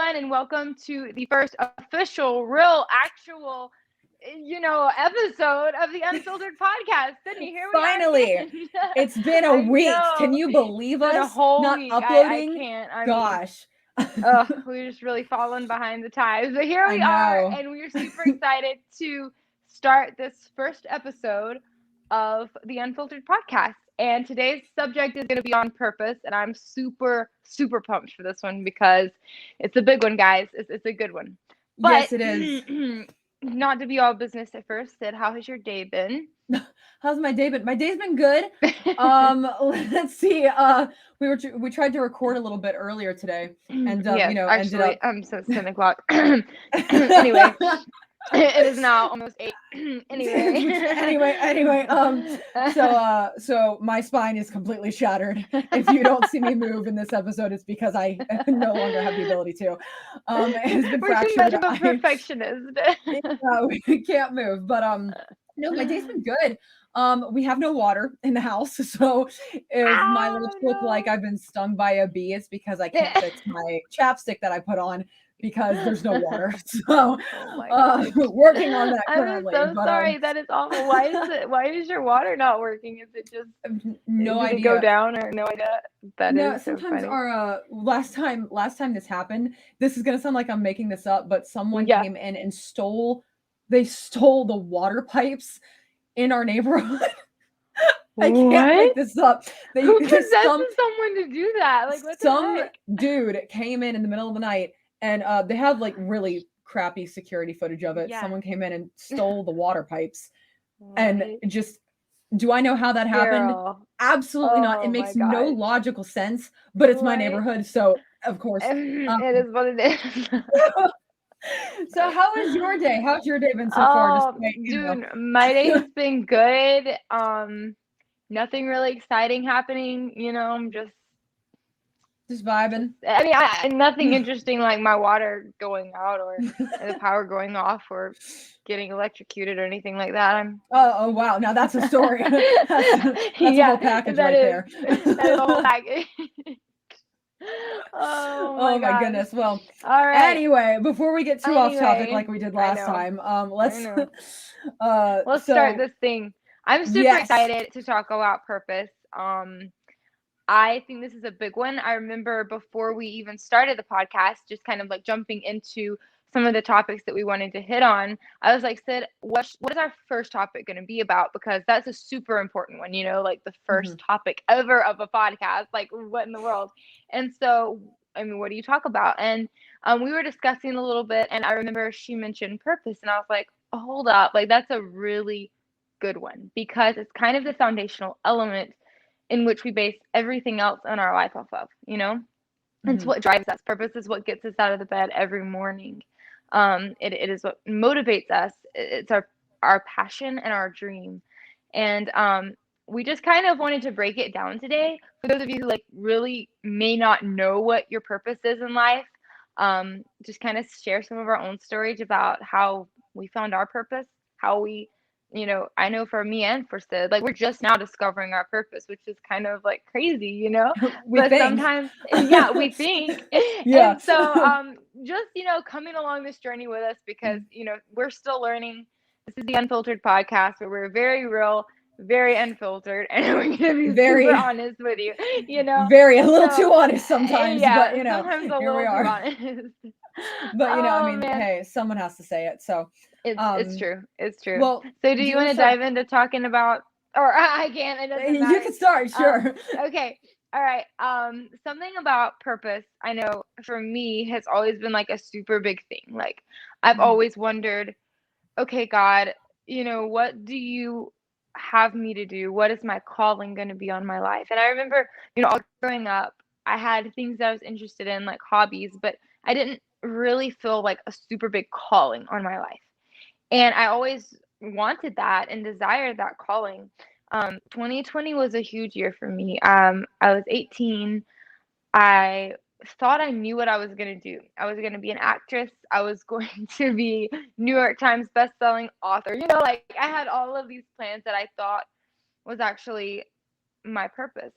everyone, and welcome to the first official, real, actual, episode of the Unfiltered podcast. Sydney, here we are Finally, again. it's been a I week. Can know. you believe It's been a us whole not week. I uploading? can't. I mean, Gosh. we're just really falling behind the times. But here I we are, know. and we're super excited to start this first episode of the Unfiltered podcast. And today's subject is going to be on purpose, and I'm super, super pumped for this one because it's a big one, guys. It's a good one. But Yes, it is. not to be all business at first, Sid, how has your day been? How's my day been? My day's been good. Let's see. We tried to record a little bit earlier today, and Yes, ended actually, up. since 10 o'clock. Anyway, it is now almost 8. Anyway. anyway. So my spine is completely shattered. If you don't see me move in this episode, it's because I no longer have the ability to. It has been We're too fractured. much of a perfectionist. We can't move, but no, my day's been good. We have no water in the house, so if my lips look like I've been stung by a bee, it's because I can't fix my chapstick that I put on because there's no water. So, Oh my God. working on that I'm currently. so But sorry. That is awful. Why is your water not working? Is it just no did it go idea. down or no idea? That No, is so sometimes funny. our last time this happened. This is gonna sound like I'm making this up, but someone Yeah. came in and stole the water pipes in our neighborhood. I can't make this up. Who possesses someone to do that? Like, what the Some heck? dude came in the middle of the night, and they have like really crappy security footage of it. Yeah. Someone came in and stole the water pipes, What? and just do I know how that happened? Girl. Absolutely not. It Oh my makes no gosh. logical sense, but it's my Right? neighborhood, so of course. It is what it is. So how was your day? How's your day been so far? Dude, my day has been good. Nothing really exciting happening, I'm just vibing. I mean, nothing interesting like my water going out or the power going off or getting electrocuted or anything like that. Oh wow! Now that's a story. that's a whole package right there. That is a whole package. Oh my gosh. goodness. Well, All right. anyway, before we get too off topic like we did last time, let's start this thing. I'm super excited to talk about purpose. I think this is a big one. I remember before we even started the podcast, just kind of like jumping into some of the topics that we wanted to hit on. I was like, Sid, what is our first topic going to be about? Because that's a super important one, like the first topic ever of a podcast. Like, what in the world? And so, I mean, what do you talk about? And we were discussing a little bit, and I remember she mentioned purpose, and I was like, oh, hold up. Like, that's a really good one because it's kind of the foundational element in which we base everything else in our life off of, It's what drives us. Purpose is what gets us out of the bed every morning. It is what motivates us. It's our passion and our dream. And we just kind of wanted to break it down today for those of you who like really may not know what your purpose is in life. Just kind of share some of our own stories about how we found our purpose, how we I know for me and for Sid, like we're just now discovering our purpose, which is kind of like crazy, but sometimes, we think. Yeah. And so, just, coming along this journey with us because, we're still learning. This is the Unfiltered podcast where we're very real, very unfiltered, and we're going to be super honest with you, Very, a little too honest sometimes, but, sometimes a little too honest. But, hey, someone has to say it, so. It's true. It's true. Well, so do you want to dive into talking about, or I can't, it doesn't matter. You can start, sure. Okay. All right. Something about purpose, I know for me has always been like a super big thing. Like I've always wondered, okay, God, what do you have me to do? What is my calling going to be on my life? And I remember, all growing up, I had things that I was interested in, like hobbies, but I didn't really feel like a super big calling on my life. And I always wanted that and desired that calling. 2020 was a huge year for me. I was 18. I thought I knew what I was going to do. I was going to be an actress. I was going to be New York Times bestselling author. Like I had all of these plans that I thought was actually my purpose.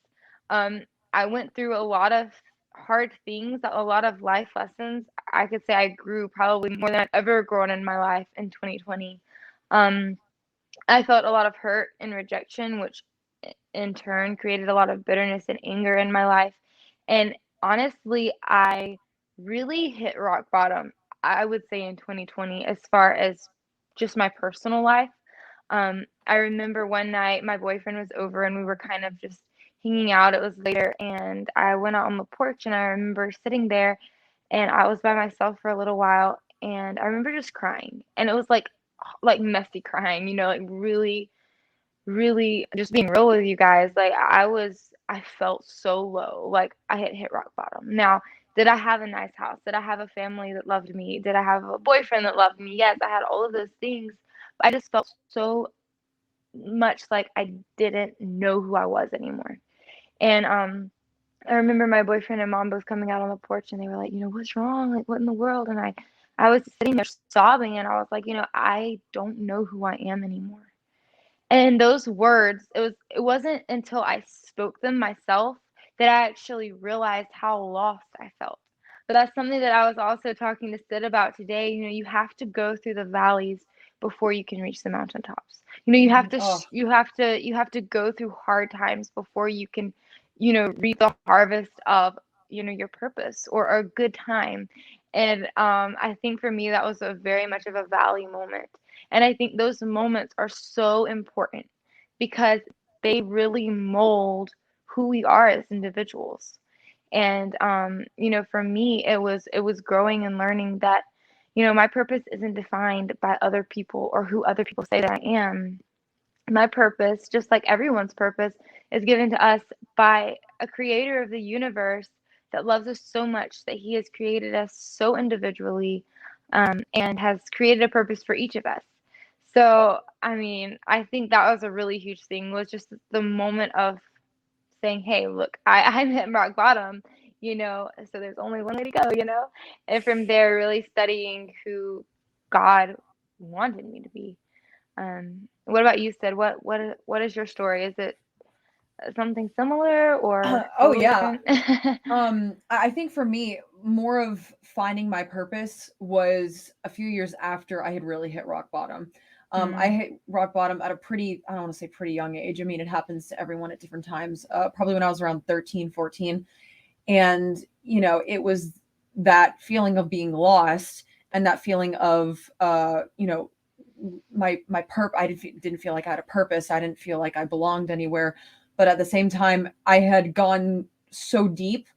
I went through a lot of hard things, a lot of life lessons. I could say I grew probably more than I've ever grown in my life in 2020. Um, I felt a lot of hurt and rejection, which in turn created a lot of bitterness and anger in my life. And honestly, I really hit rock bottom, I would say, in 2020 as far as just my personal life. I remember one night my boyfriend was over and we were kind of just hanging out. It was later, and I went out on the porch, and I remember sitting there and I was by myself for a little while, and I remember just crying. And it was like messy crying, like really, really just being real with you guys. Like I felt so low. Like I had hit rock bottom. Now, did I have a nice house? Did I have a family that loved me? Did I have a boyfriend that loved me? Yes, I had all of those things. But I just felt so much like I didn't know who I was anymore. And I remember my boyfriend and mom both coming out on the porch, and they were like, what's wrong? Like, what in the world? And I was sitting there sobbing, and I was like, I don't know who I am anymore. And those words, it wasn't until I spoke them myself that I actually realized how lost I felt. But that's something that I was also talking to Sid about today. You have to go through the valleys before you can reach the mountaintops. You have to Oh, you have to go through hard times before you can, reap the harvest of, your purpose or a good time. And I think for me that was a very much of a valley moment. And I think those moments are so important because they really mold who we are as individuals. And for me, it was growing and learning that, my purpose isn't defined by other people or who other people say that I am. My purpose, just like everyone's purpose, is given to us by a creator of the universe that loves us so much that he has created us so individually, and has created a purpose for each of us. So, I mean, I think that was a really huge thing, was just the moment of saying, hey, look, I'm at rock bottom, so there's only one way to go. And from there, really studying who God wanted me to be. What about you, Sid? What is your story? Is it something similar or a oh little yeah. different? I think for me, more of finding my purpose was a few years after I had really hit rock bottom. I Mm, hit rock bottom at a pretty, I don't want to say pretty young age. I mean, it happens to everyone at different times, probably when I was around 13, 14. And, it was that feeling of being lost and that feeling of, I didn't feel like I had a purpose. I didn't feel like I belonged anywhere. But at the same time, I had gone so deep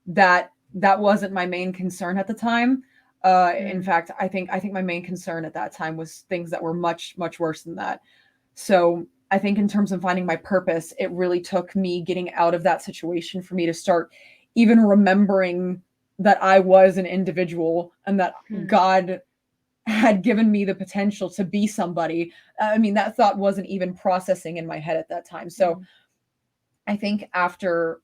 that wasn't my main concern at the time. In mm, fact, I think my main concern at that time was things that were much much worse than that. So I think in terms of finding my purpose, it really took me getting out of that situation for me to start even remembering that I was an individual and that mm, God had given me the potential to be somebody. I mean, that thought wasn't even processing in my head at that time. So mm, I think after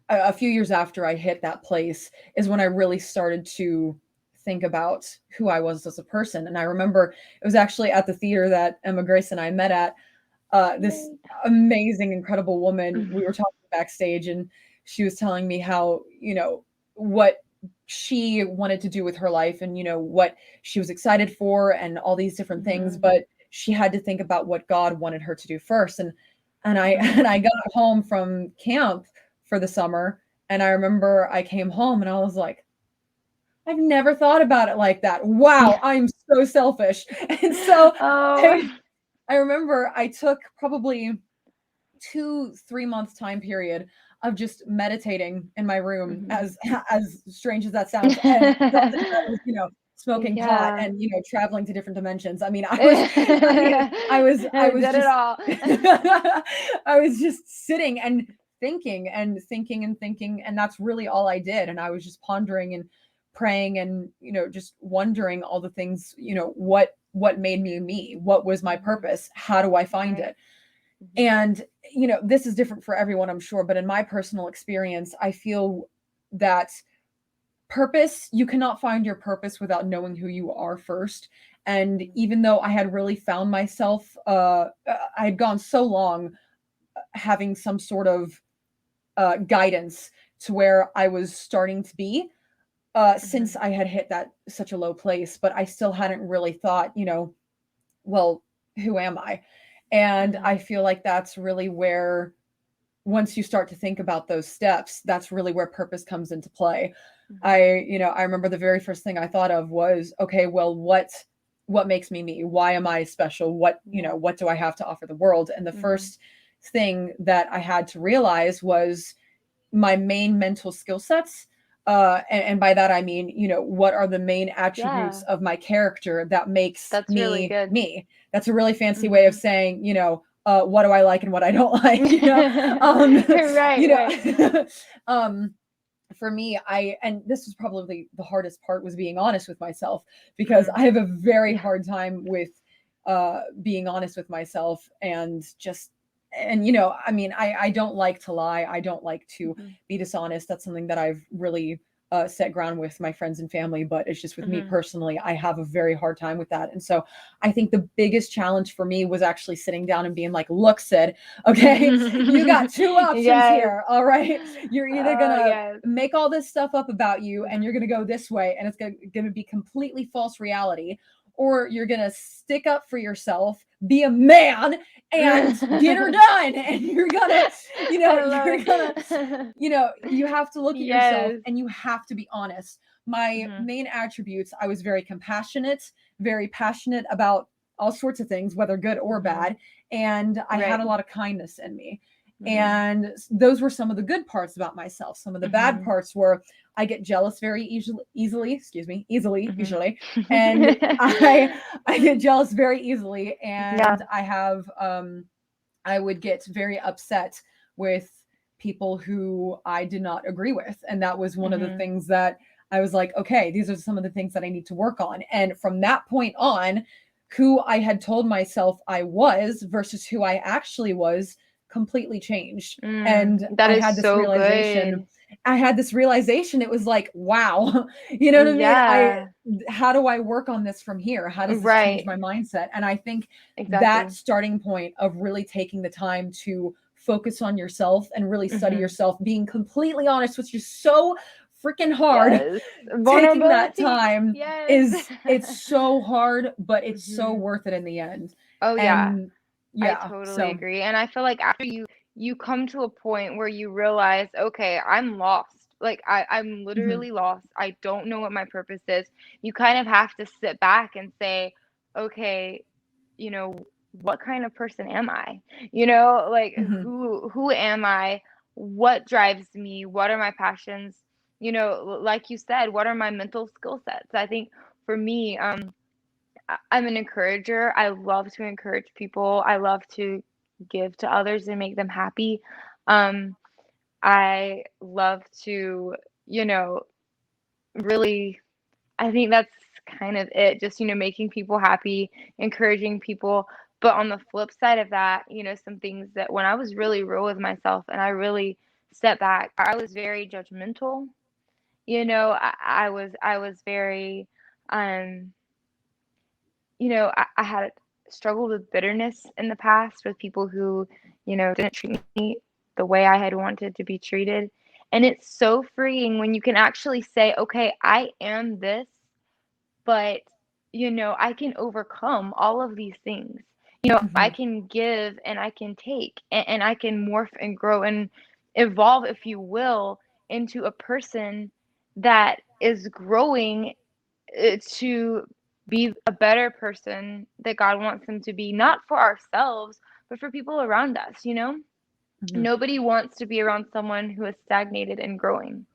a few years after I hit that place is when I really started to think about who I was as a person. And I remember it was actually at the theater that Emma Grace and I met at. This yay. amazing, incredible woman. We Mhm, were talking backstage, and she was telling me how, what she wanted to do with her life and, what she was excited for and all these different things. mhm, But she had to think about what God wanted her to do first. And I and mhm. I got home from camp for the summer, and I remember I came home and I was like, I've never thought about it like that. Wow, Yeah. I'm so selfish. And so Oh. I, I remember I took probably 2-3 months time period of just meditating in my room, Mhm. as strange as that sounds. And it wasn't that I was, smoking pot Yeah. and, traveling to different dimensions. I mean, I was Did it just all. I was just sitting and thinking and thinking and thinking, and that's really all I did. And I was just pondering and praying and, just wondering all the things, what made me me? What was my Mhm. purpose? How do I find Right. it? Mhm. And, this is different for everyone, I'm sure, but in my personal experience, I feel that purpose, you cannot find your purpose without knowing who you are first. And Mhm. even though I had really found myself, I had gone so long having some sort of guidance to where I was starting to be, since I had hit that such a low place, but I still hadn't really thought, well, who am I? And I feel like that's really where, once you start to think about those steps, that's really where purpose comes into play. I remember the very first thing I thought of was, okay, well, what makes me me? Why am I special? What do I have to offer the world? And the first thing that I had to realize was my main mental skill sets. And by that I mean, what are the main attributes of my character that makes That's me really good. me? That's a really fancy way of saying, what do I like and what I don't like, Right. For me, and this was probably the hardest part, was being honest with myself, because I have a very hard time with being honest with myself, and I mean, I don't like to lie. I don't like to be dishonest. That's something that I've really set ground with my friends and family, but it's just with me personally, I have a very hard time with that. And so I think the biggest challenge for me was actually sitting down and being like, look, Sid, okay, you got two options here. All right. You're either going to make all this stuff up about you and you're going to go this way, and it's going to be completely false reality, or you're going to stick up for yourself, be a man, and get her done. And you're gonna, you have to look at yourself and you have to be honest. My main attributes: I was very compassionate, very passionate about all sorts of things, whether good or bad. And I had a lot of kindness in me. And those were some of the good parts about myself. Some of the bad parts were I get jealous very easily, usually. And I get jealous very easily. And I have, I would get very upset with people who I did not agree with. And that was one of the things that I was like, okay, these are some of the things that I need to work on. And from that point on, who I had told myself I was versus who I actually was completely changed. And I had this realization. Good. I had this realization. It was like, wow, you know what I mean? How do I work on this from here? How does this change my mindset? And I think that starting point of really taking the time to focus on yourself and really study yourself, being completely honest, which is so freaking hard. Taking that time it's so hard, but it's so worth it in the end. Oh and I totally agree. And I feel like after you come to a point where you realize, okay, I'm lost. Like I'm literally lost. I don't know what my purpose is. You kind of have to sit back and say, okay, what kind of person am I? Like who am I? What drives me? What are my passions? Like you said, what are my mental skill sets? I think for me, I'm an encourager. I love to encourage people. I love to give to others and make them happy. I love to, really, I think that's kind of it. Just, making people happy, encouraging people. But on the flip side of that, some things that when I was really real with myself and I really stepped back, I was very judgmental. I was very, I had struggled with bitterness in the past with people who, didn't treat me the way I had wanted to be treated. And it's so freeing when you can actually say, okay, I am this, but, I can overcome all of these things. I can give and I can take and I can morph and grow and evolve, if you will, into a person that is growing to be a better person that God wants them to be, not for ourselves, but for people around us, Nobody wants to be around someone who is stagnated and growing.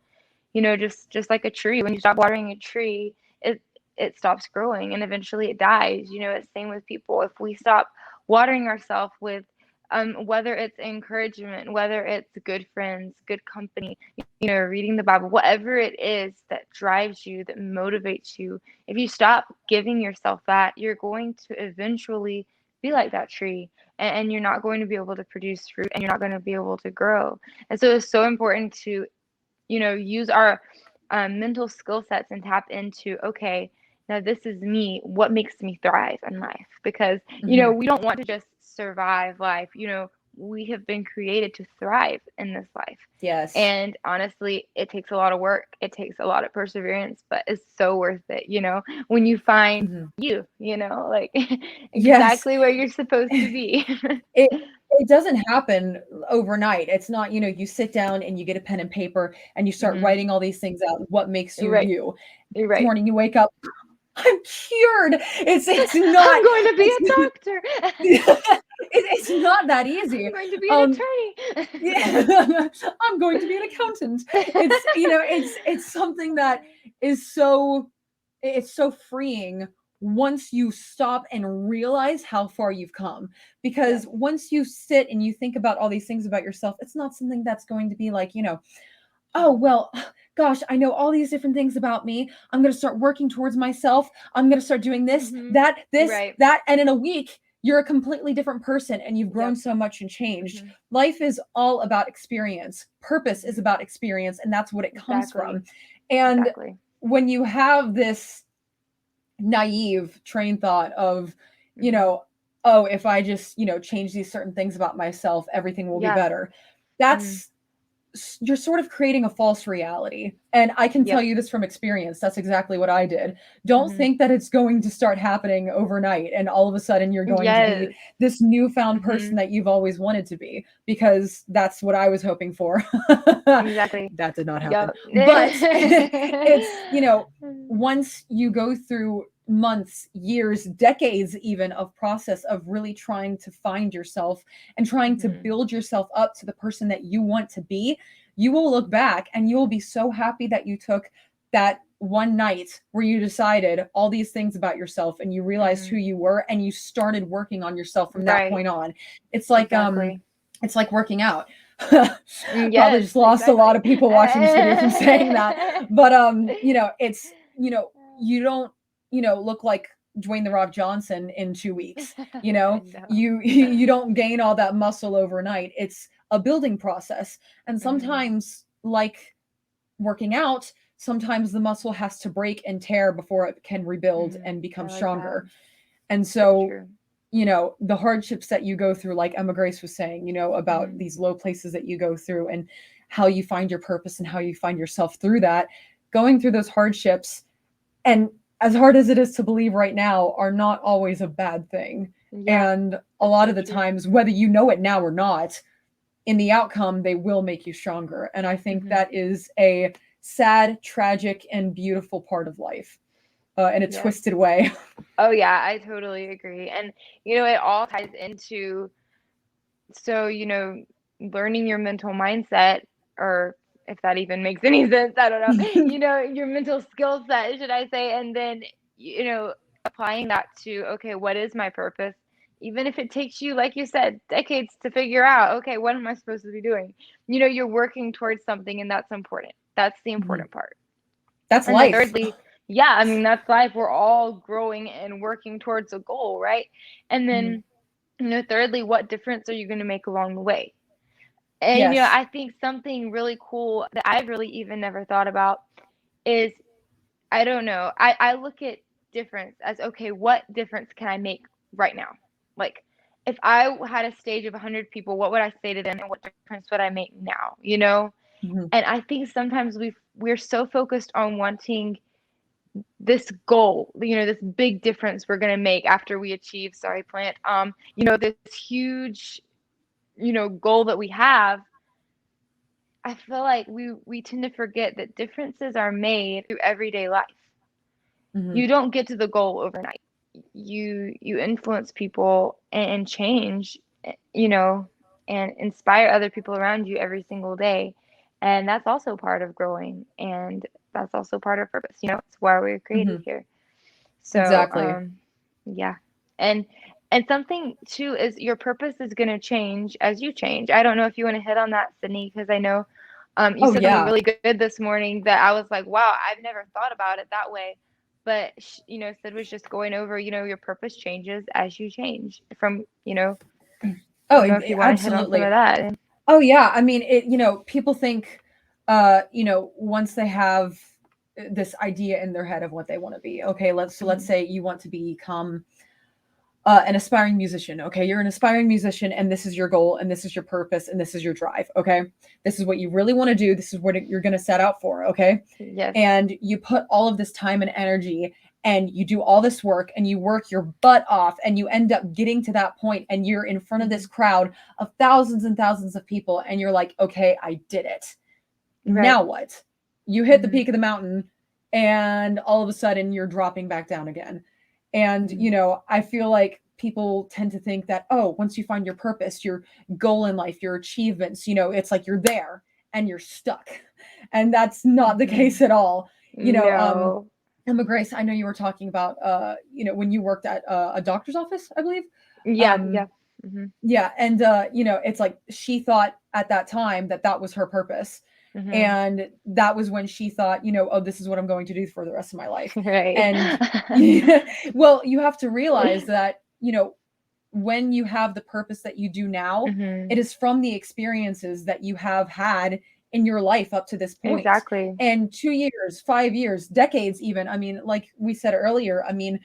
Just like a tree, when you stop watering a tree, it stops growing and eventually it dies. It's same with people. If we stop watering ourselves with whether it's encouragement, whether it's good friends, good company, reading the Bible, whatever it is that drives you, that motivates you, if you stop giving yourself that, you're going to eventually be like that tree, and you're not going to be able to produce fruit, and you're not going to be able to grow. And so it's so important to, use our mental skill sets and tap into, okay, now this is me. What makes me thrive in life? Because, we don't want to just survive life. we have been created to thrive in this life. Yes. And honestly, it takes a lot of work. It takes a lot of perseverance, but it's so worth it, when you find like Yes. exactly where you're supposed to be. It it doesn't happen overnight. It's not, you sit down and you get a pen and paper and you start Mhm. writing all these things out, what makes You're you right. you. You're This right. morning you wake up, I'm cured. It's I'm not going to be it's a doctor. it's not that easy. I'm going to be Um, an attorney. yeah, I'm going to be an accountant. It's something that is it's so freeing once you stop and realize how far you've come. Yes. Because once you sit and you think about all these things about yourself, it's not something that's going to be like, oh, well, gosh, I know all these different things about me. I'm going to start working towards myself. I'm going to start doing this, Mhm. that, this, Right. that. And in a week, you're a completely different person and you've grown Yep. so much and changed. Mhm. Life is all about experience. Purpose is Mhm. about experience, and that's what it comes Exactly. from. And Exactly. when you have this naive train thought of, you Mhm. know, oh, if I just, change these certain things about myself, everything will be Yeah. better. Mm. That's you're sort of creating a false reality. And I can tell Yep. you this from experience. That's exactly what I did. Don't Mhm. think that it's going to start happening overnight and all of a sudden you're going to be Yes. this newfound person Mhm. that you've always wanted to be, because that's what I was hoping for. Exactly. That did not happen. Yep. But it's, once you go through months, years, decades even of process of really trying to find yourself and trying to Mhm. build yourself up to the person that you want to be, you will look back and you will be so happy that you took that one night where you decided all these things about yourself and you realized who Mhm. you were and you started working on yourself from that Right. point on. It's like Exactly. it's like working out. Probably Yes, just lost a lot exactly. of people watching this video from saying that. But it's you don't, look like Dwayne the Rock Johnson in 2 weeks. I know. You don't gain all that muscle overnight. It's a building process. And Mhm. sometimes, like working out, sometimes the muscle has to break and tear before it can rebuild Mhm. and I become like that. stronger. And So so, true. the hardships that you go through, like Emma Grace was saying, about Mhm. these low places that you go through and how you find your purpose and how you find yourself through that, going through those hardships, and as hard as it is to believe right now, are not always a bad thing. Yeah, And a that's lot so of the true. times, whether you know it now or not, in the outcome, they will make you stronger. And I think Mhm. that is a sad, tragic, and beautiful part of life, in a Yes. twisted way. Oh yeah, I totally agree. And it all ties into so, learning your mental mindset, or if that even makes any sense, I don't know. Your mental skill set, should I say, and then, applying that to, okay, what is my purpose? Even if it takes you, like you said, decades to figure out, okay, what am I supposed to be doing? You're working towards something, and that's important. That's the Mhm. important part. That's And then life. thirdly, yeah, I mean, that's life. We're all growing and working towards a goal, right? And Mhm. then, thirdly, what difference are you going to make along the way? And, Yes. I think something really cool that I've really even never thought about is, I don't know, I look at difference as, okay, what difference can I make right now? Like, if I had a stage of 100 people, what would I say to them and what difference would I make now? Mhm. And I think sometimes we're so focused on wanting this goal, this big difference we're going to make after we achieve, sorry, plant, this huge, goal that we have. I feel like we tend to forget that differences are made through everyday life. Mhm. You don't get to the goal overnight. You influence people and change, you know, and inspire other people around you every single day. And that's also part of growing, and that's also part of purpose. It's why we're created Mhm. here. So, Exactly. yeah. And something too is your purpose is going to change as you change. I don't know if you want to hit on that, Sydney, because I know you Oh, said something yeah. really good this morning that I was like, wow, I've never thought about it that way. But Sid was just going over, your purpose changes as you change. From, I Oh, don't know if you want to hit on some absolutely. of that. Oh, yeah. I mean, people think, once they have this idea in their head of what they want to be. Okay, let's Mhm. say you want to become an aspiring musician. Okay. You're an aspiring musician and this is your goal and this is your purpose and this is your drive. Okay. This is what you really want to do. This is what you're going to set out for. Okay. Yes. And you put all of this time and energy and you do all this work and you work your butt off and you end up getting to that point and you're in front of this crowd of thousands and thousands of people and you're like, okay, I did it. Right. Now what? You hit the peak of the mountain and all of a sudden you're dropping back down again. And, you know, I feel like people tend to think that, oh, once you find your purpose, your goal in life, your achievements, you know, it's like you're there and you're stuck. And that's not the case at all. You know, Emma Grace, I know you were talking about, you know, when you worked at a doctor's office, I believe. Yeah. Yeah. And, you know, it's like she thought at that time that that was her purpose. And that was when she thought, you know, oh, this is what I'm going to do for the rest of my life. Right. And well, you have to realize that, you know, when you have the purpose that you do now, it is from the experiences that you have had in your life up to this point. Exactly. And 2 years, 5 years, decades even. I mean, like we said earlier, I mean,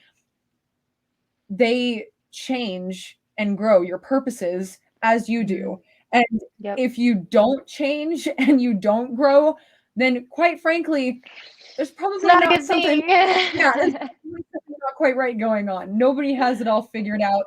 they change and grow your purposes as you do. And if you don't change and you don't grow, then quite frankly, there's probably not something, there's not quite right going on. Nobody has it all figured out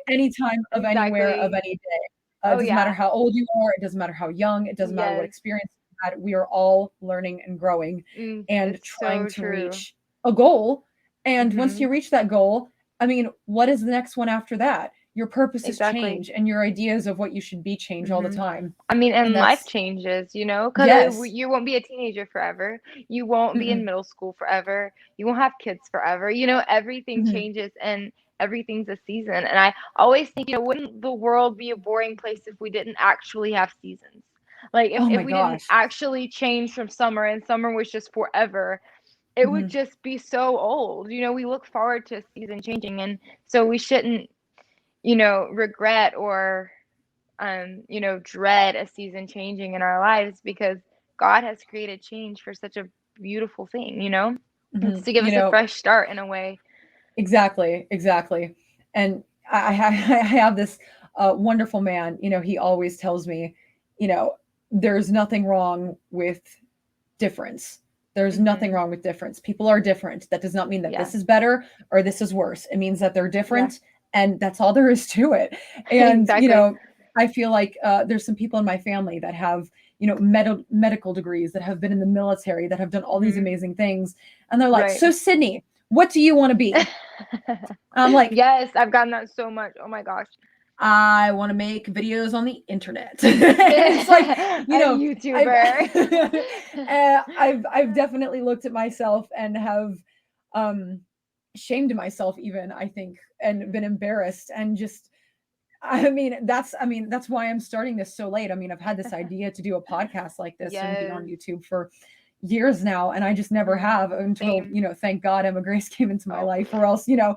anytime of anywhere of any day. It doesn't matter how old you are. It doesn't matter how young. It doesn't matter what experience you had. We are all learning and growing and trying to reach a goal. And once you reach that goal, I mean, what is the next one after that? Your purposes change and your ideas of what you should be change all the time. I mean, and life changes, you know, because you won't be a teenager forever. You won't be in middle school forever. You won't have kids forever. You know, everything changes and everything's a season. And I always think, you know, wouldn't the world be a boring place if we didn't actually have seasons? Like if we didn't actually change from summer and summer was just forever, it would just be so old. You know, we look forward to a season changing. And so we shouldn't, you know, regret or, you know, dread a season changing in our lives because God has created change for such a beautiful thing, you know, it's to give us a fresh start in a way. Exactly. And I have this wonderful man, you know, he always tells me, you know, there's nothing wrong with difference. There's nothing wrong with difference. People are different. That does not mean that this is better or this is worse. It means that they're different. And that's all there is to it. And, you know, I feel like there's some people in my family that have, you know, medical degrees, that have been in the military, that have done all these amazing things. And they're like, so Sydney, what do you want to be? I'm like, yes, I've gotten that so much. Oh my gosh. I want to make videos on the internet. It's like, you know, YouTuber. I've definitely looked at myself and have shamed myself even, I think, and been embarrassed and just, I mean, that's why I'm starting this so late. I mean, I've had this idea to do a podcast like this and be on YouTube for years now. And I just never have until, you know, thank God Emma Grace came into my life or else, you know,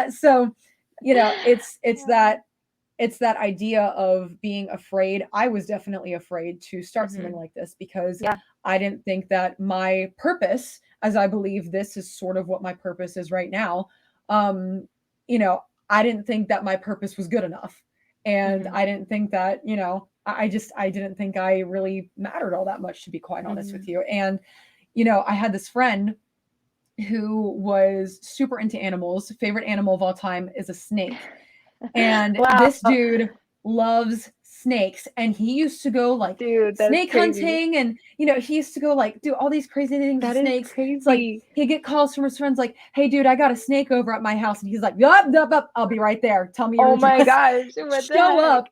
so, you know, it's that idea of being afraid. I was definitely afraid to start something like this because I didn't think that my purpose, as I believe this is sort of what my purpose is right now, you know, I didn't think that my purpose was good enough. And I didn't think that, you know, I didn't think I really mattered all that much, to be quite honest with you. And, you know, I had this friend who was super into animals. Favorite animal of all time is a snake. And this dude loves snakes, and he used to go like snake hunting, and you know, he used to go like do all these crazy things with snakes. It's like he'd get calls from his friends like, hey dude, I got a snake over at my house, and he's like, yup, I'll be right there, tell me your address. My gosh, show up,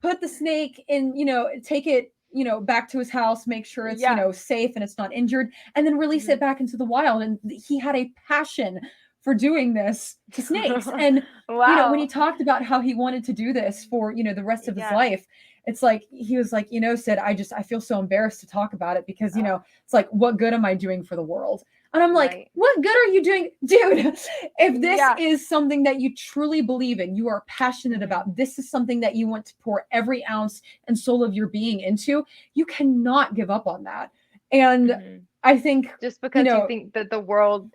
put the snake in, you know, take it, you know, back to his house, make sure it's you know, safe and it's not injured, and then release it back into the wild. And he had a passion for doing this to snakes. And you know, when he talked about how he wanted to do this for, you know, the rest of his life, it's like he was like, you know, Sid, I feel so embarrassed to talk about it because, you know, it's like, what good am I doing for the world? And I'm like, what good are you doing, dude? If this is something that you truly believe in, you are passionate about, this is something that you want to pour every ounce and soul of your being into, you cannot give up on that. And I think just because you think that the world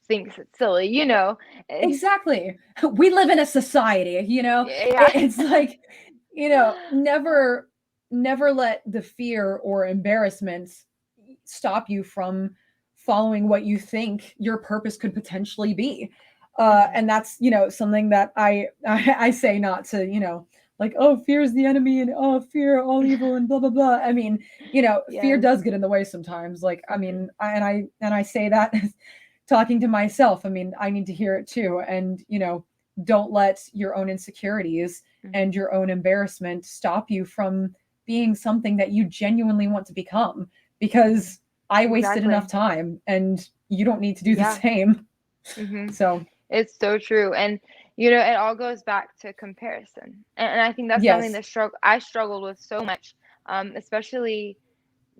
thinks it's silly, you know. Exactly. We live in a society, you know. Yeah. It's like, you know, never let the fear or embarrassments stop you from following what you think your purpose could potentially be. And that's, you know, something that I say not to, you know, like, oh, fear is the enemy and oh, fear, all evil and blah blah blah. I mean, you know, fear Yes. does get in the way sometimes. Like, I mean, I say that talking to myself. I mean, I need to hear it too. And, you know, don't let your own insecurities and your own embarrassment stop you from being something that you genuinely want to become, because I wasted enough time and you don't need to do the same. So it's so true. And you know, it all goes back to comparison. And I think that's something that I struggled with so much, especially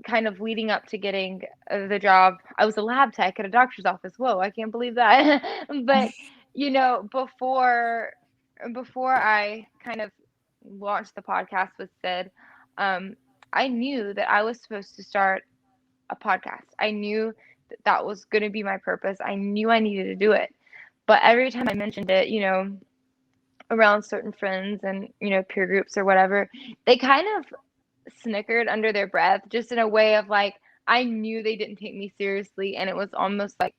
kind of leading up to getting the job. I was a lab tech at a doctor's office. Whoa, I can't believe that. But you know, before I kind of launched the podcast with Sid, I knew that I was supposed to start a podcast. I knew that that was going to be my purpose. I knew I needed to do it. But every time I mentioned it, you know, around certain friends and, you know, peer groups or whatever, they kind of snickered under their breath, just in a way of like, I knew they didn't take me seriously. And it was almost like,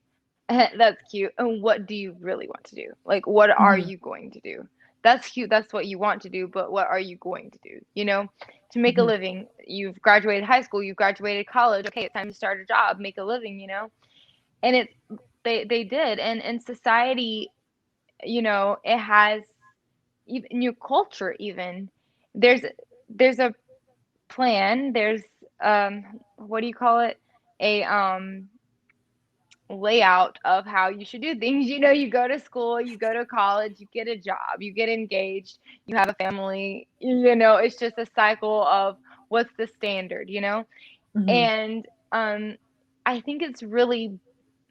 that's cute. And what do you really want to do? Like, what are you going to do? That's cute. That's what you want to do. But what are you going to do? You know, to make a living. You've graduated high school. You've graduated college. Okay, it's time to start a job, make a living, you know? And they did. And in society, you know, it has, even your culture, even, there's a plan. There's, what do you call it? A, layout of how you should do things. You know, you go to school, you go to college, you get a job, you get engaged, you have a family, you know, it's just a cycle of what's the standard, you know? And I think it's really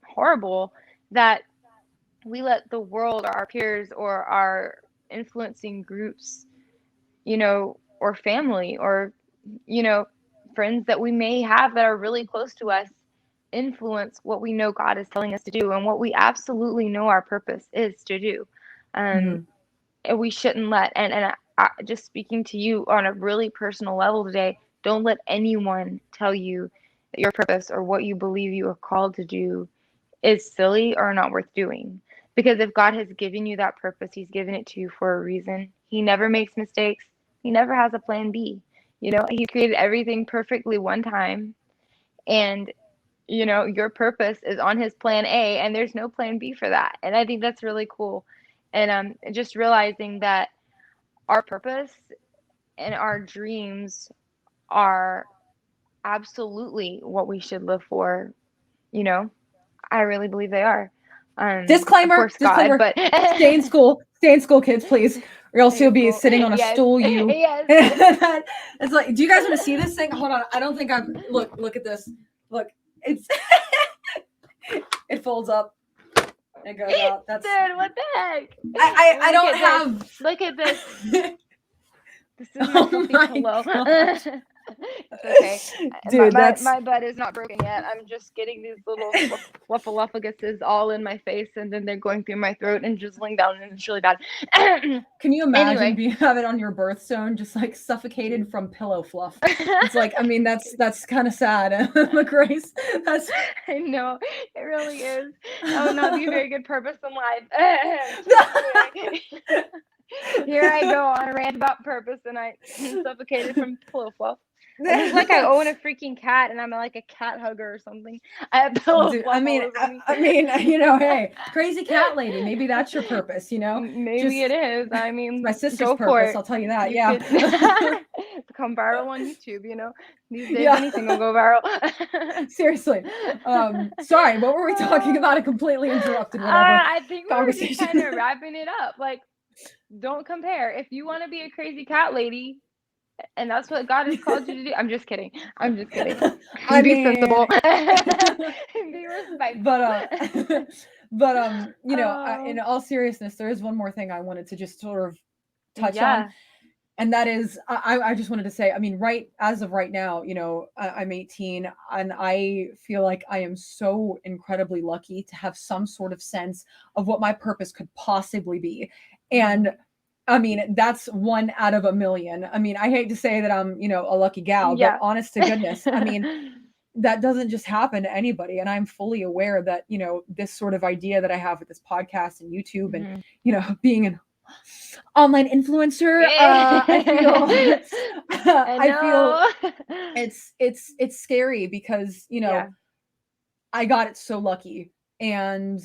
horrible that we let the world or our peers or our influencing groups, you know, or family or, you know, friends that we may have that are really close to us influence what we know God is telling us to do and what we absolutely know our purpose is to do. And we shouldn't let, and just speaking to you on a really personal level today, don't let anyone tell you that your purpose or what you believe you are called to do is silly or not worth doing. Because if God has given you that purpose, He's given it to you for a reason. He never makes mistakes. He never has a plan B. You know, He created everything perfectly one time. And, you know, your purpose is on His plan A, and there's no plan B for that. And I think that's really cool. And just realizing that our purpose and our dreams are absolutely what we should live for, you know. I really believe they are. Disclaimer, of course, God, but stay in school, kids, please, or else you'll be sitting on a stool. You, it's like, do you guys want to see this thing? Hold on, I don't think I've look at this. Look, it's it folds up. It goes out. That's dude. What the heck? I don't have. Look at this. This is my pillow. It's okay. Dude, my butt is not broken yet. I'm just getting these little fluffaluffaguses all in my face, and then they're going through my throat and drizzling down, and it's really bad. Can you imagine you have it on your birthstone, just like suffocated from pillow fluff? It's like, I mean, that's kind of sad, Grace. I know, it really is. That would not be a very good purpose in life. Here I go on a rant about purpose, and I'm suffocated from pillow fluff. It looks like I own a freaking cat, and I'm like a cat hugger or something. I have pillow fluff. I mean, you know, hey, crazy cat lady. Maybe that's your purpose, you know. Maybe it is. I mean, my sister's purpose. I'll tell you that. Yeah. Become viral on YouTube. You know, these days anything will go viral. Seriously. Sorry. What were we talking about? I completely interrupted. Whatever. I think we were just kind of wrapping it up. Like, don't compare. If you want to be a crazy cat lady, and that's what God has called you to do. I'm just kidding. Be sensible. Be respectful. But you know, in all seriousness, there is one more thing I wanted to just sort of touch on. And that is, I just wanted to say, I mean, right as of right now, you know, I'm 18 and I feel like I am so incredibly lucky to have some sort of sense of what my purpose could possibly be. And I mean, that's one out of a million. I mean, I hate to say that I'm, you know, a lucky gal, but Yeah. honest to goodness, I mean, that doesn't just happen to anybody. And I'm fully aware that, you know, this sort of idea that I have with this podcast and YouTube and, you know, being an online influencer, I feel I feel it's scary because, you know, Yeah. I got it so lucky. And,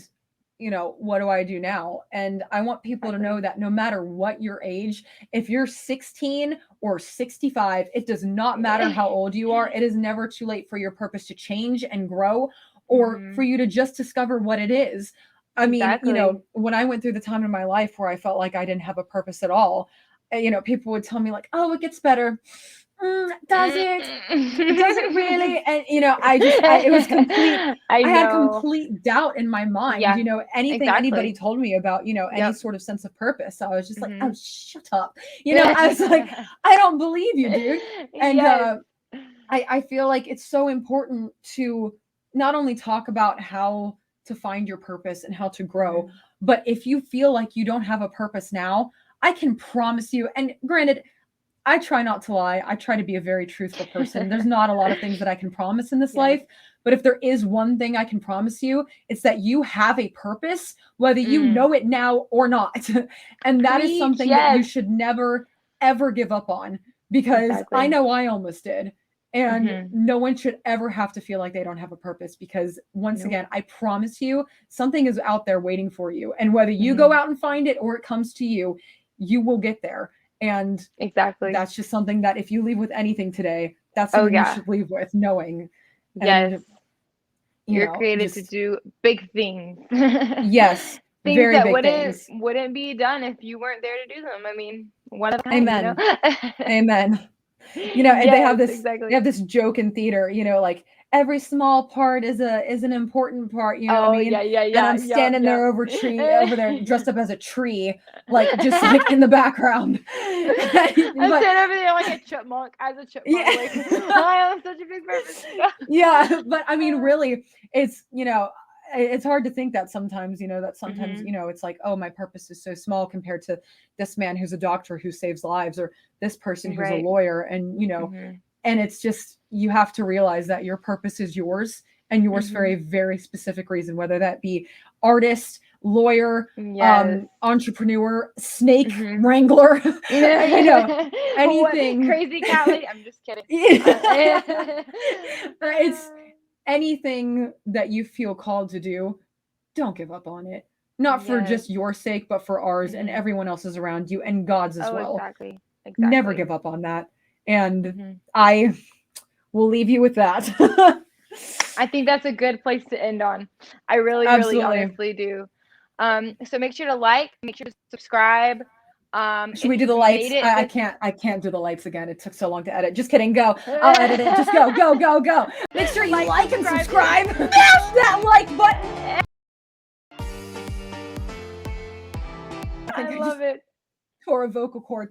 you know, what do I do now? And I want people to know that no matter what your age, if you're 16 or 65, it does not matter how old you are. It is never too late for your purpose to change and grow, or for you to just discover what it is. I mean, you know, when I went through the time in my life where I felt like I didn't have a purpose at all, you know, people would tell me like, "Oh, it gets better." Does it? Does it really? And you know, it was complete. I had complete doubt in my mind. Yeah, You know, anything anybody exactly. told me about, you know, any Yep. sort of sense of purpose, I was just like, oh, shut up. You know, I was like, I don't believe you, dude. And Yes. I feel like it's so important to not only talk about how to find your purpose and how to grow, but if you feel like you don't have a purpose now, I can promise you, and granted, I try not to lie. I try to be a very truthful person. There's not a lot of things that I can promise in this life, but if there is one thing I can promise you, it's that you have a purpose, whether you know it now or not. And that is something that you should never, ever give up on, because I know I almost did. And no one should ever have to feel like they don't have a purpose, because once again, I promise you, something is out there waiting for you. And whether you go out and find it or it comes to you, you will get there. And that's just something that if you leave with anything today, that's something you should leave with, knowing. Yes. And, You're created to do big things. Yes. Things Very that big things. wouldn't be done if you weren't there to do them. I mean, one of a kind, Amen. you know? Amen. You know, and Yes, they have this joke in theater, you know, like every small part is an important part, you know what I mean? And I'm standing there over there dressed up as a tree, like just like in the background. I'm standing over there like a chipmunk, as a chipmunk. Yeah. Like, I have such a big purpose. Yeah, but I mean, really, it's, you know, it's hard to think that sometimes, you know, you know, it's like, oh, my purpose is so small compared to this man who's a doctor who saves lives, or this person who's a lawyer. And, you know, and it's just, you have to realize that your purpose is yours, and yours for a very specific reason, whether that be artist, lawyer, entrepreneur, snake wrangler, you know, anything. Crazy cat lady. I'm just kidding. It's anything that you feel called to do. Don't give up on it. Not for just your sake, but for ours and everyone else's around you, and God's as well. Exactly. Never give up on that. And I will leave you with that. I think that's a good place to end on. I really honestly do. So make sure to like, make sure to subscribe. Should we do the lights? I can't do the lights again. It took so long to edit. Just kidding. Go. I'll edit it. Just go. Make sure you like and subscribe. Smash that like button. I love it. Tore a vocal cord.